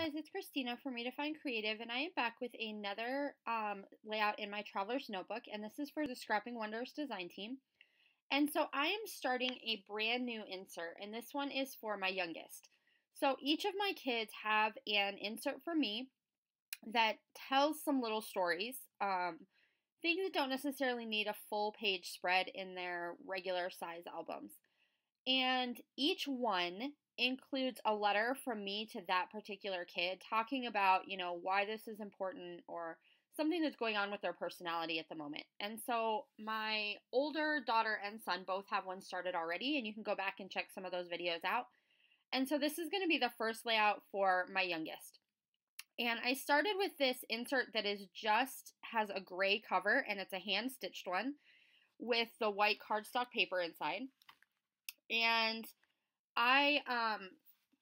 guys, it's Christina from Redefine Creative, and I am back with another layout in my Traveler's Notebook, and this is for the Scrapping Wonders design team. And so I am starting a brand new insert, and this one is for my youngest. So each of my kids have an insert for me that tells some little stories, things that don't necessarily need a full page spread in their regular size albums. And each one includes a letter from me to that particular kid talking about, why this is important or something that's going on with their personality at the moment. And so my older daughter and son both have one started already, and you can go back and check some of those videos out. And so this is going to be the first layout for my youngest. And I started with this insert that has a gray cover, and it's a hand stitched one with the white cardstock paper inside. And I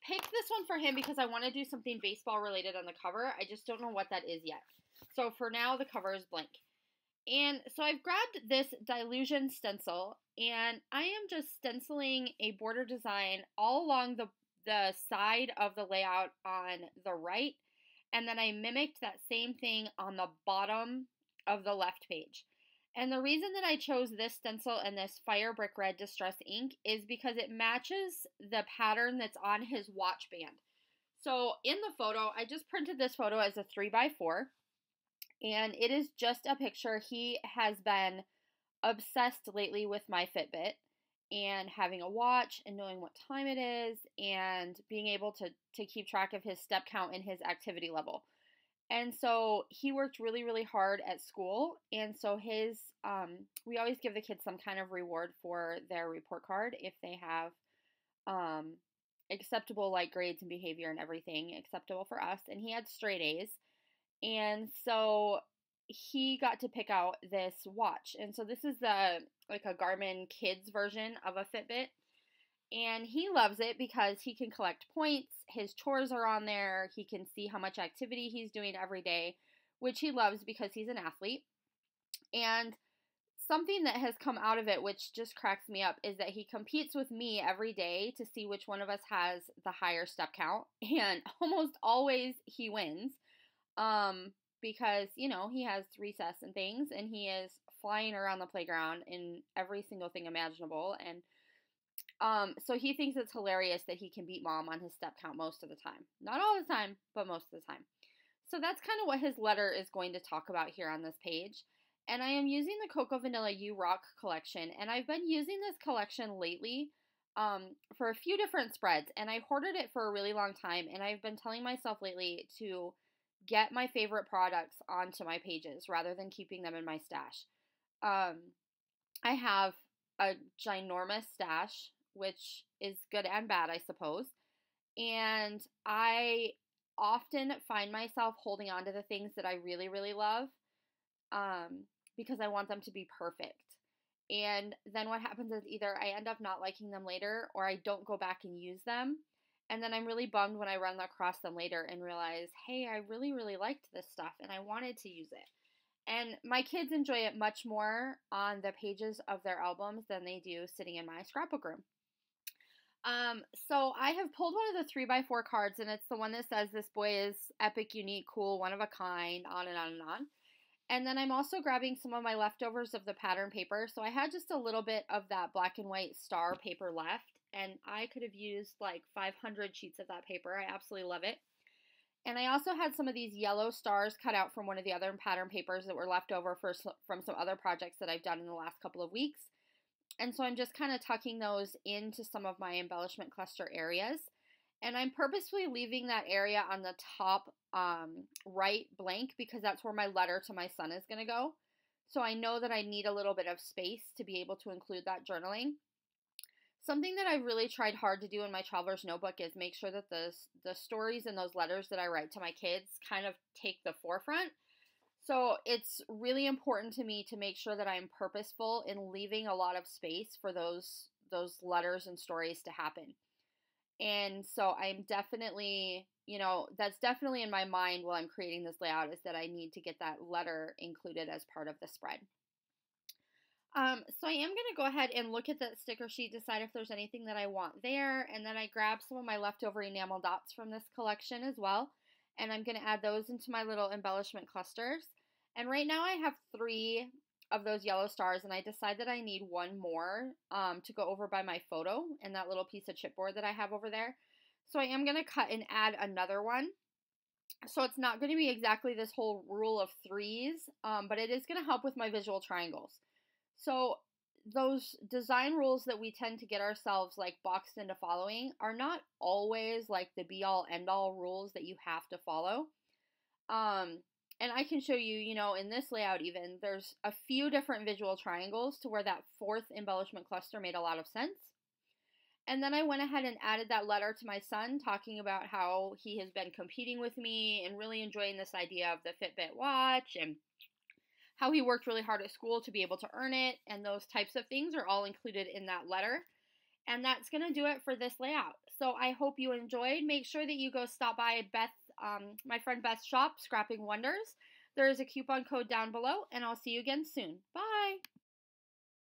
picked this one for him because I want to do something baseball related on the cover. I just don't know what that is yet. So for now, the cover is blank. And so I've grabbed this Dilution stencil, and I am just stenciling a border design all along the side of the layout on the right. And then I mimicked that same thing on the bottom of the left page. And the reason that I chose this stencil and this Fire Brick Red Distress ink is because it matches the pattern that's on his watch band. So in the photo, I just printed this photo as a 3x4, and it is just a picture. He has been obsessed lately with my Fitbit and having a watch and knowing what time it is and being able to keep track of his step count and his activity level. And so he worked really, really hard at school. And so we always give the kids some kind of reward for their report card if they have acceptable grades and behavior and everything acceptable for us. And he had straight A's. And so he got to pick out this watch. And so this is a Garmin Kids version of a Fitbit. And he loves it because he can collect points, his chores are on there, he can see how much activity he's doing every day, which he loves because he's an athlete. And something that has come out of it, which just cracks me up, is that he competes with me every day to see which one of us has the higher step count. And almost always he wins because, he has recess and things, and he is flying around the playground in every single thing imaginable. And so he thinks it's hilarious that he can beat mom on his step count most of the time. Not all the time, but most of the time. So that's kind of what his letter is going to talk about here on this page. And I am using the Cocoa Vanilla You Rock collection. And I've been using this collection lately for a few different spreads. And I hoarded it for a really long time. And I've been telling myself lately to get my favorite products onto my pages rather than keeping them in my stash. I have a ginormous stash, which is good and bad, I suppose. And I often find myself holding on to the things that I really, really love because I want them to be perfect. And then what happens is either I end up not liking them later, or I don't go back and use them. And then I'm really bummed when I run across them later and realize, hey, I really, really liked this stuff and I wanted to use it. And my kids enjoy it much more on the pages of their albums than they do sitting in my scrapbook room. So I have pulled one of the 3x4 cards, and it's the one that says this boy is epic, unique, cool, one of a kind, on and on and on. And then I'm also grabbing some of my leftovers of the pattern paper. So I had just a little bit of that black and white star paper left, and I could have used 500 sheets of that paper. I absolutely love it. And I also had some of these yellow stars cut out from one of the other pattern papers that were left over from some other projects that I've done in the last couple of weeks. And so I'm just kind of tucking those into some of my embellishment cluster areas. And I'm purposefully leaving that area on the top right blank because that's where my letter to my son is going to go. So I know that I need a little bit of space to be able to include that journaling. Something that I've really tried hard to do in my Traveler's Notebook is make sure that the stories and those letters that I write to my kids kind of take the forefront. So it's really important to me to make sure that I'm purposeful in leaving a lot of space for those letters and stories to happen. And so I'm definitely, that's definitely in my mind while I'm creating this layout, is that I need to get that letter included as part of the spread. So I am going to go ahead and look at that sticker sheet, decide if there's anything that I want there, and then I grab some of my leftover enamel dots from this collection as well. and I'm going to add those into my little embellishment clusters. And right now I have 3 of those yellow stars, and I decided that I need one more to go over by my photo and that little piece of chipboard that I have over there. So I am going to cut and add another one. So it's not going to be exactly this whole rule of 3s, but it is going to help with my visual triangles. So those design rules that we tend to get ourselves like boxed into following are not always like the be all end all rules that you have to follow. And I can show you, you know, in this layout even, there's a few different visual triangles to where that 4th embellishment cluster made a lot of sense. And then I went ahead and added that letter to my son talking about how he has been competing with me and really enjoying this idea of the Fitbit watch, and how he worked really hard at school to be able to earn it, and those types of things are all included in that letter. And that's going to do it for this layout. So I hope you enjoyed. Make sure that you go stop by my friend Beth's shop, Scrapping Wonders. There is a coupon code down below, and I'll see you again soon. Bye!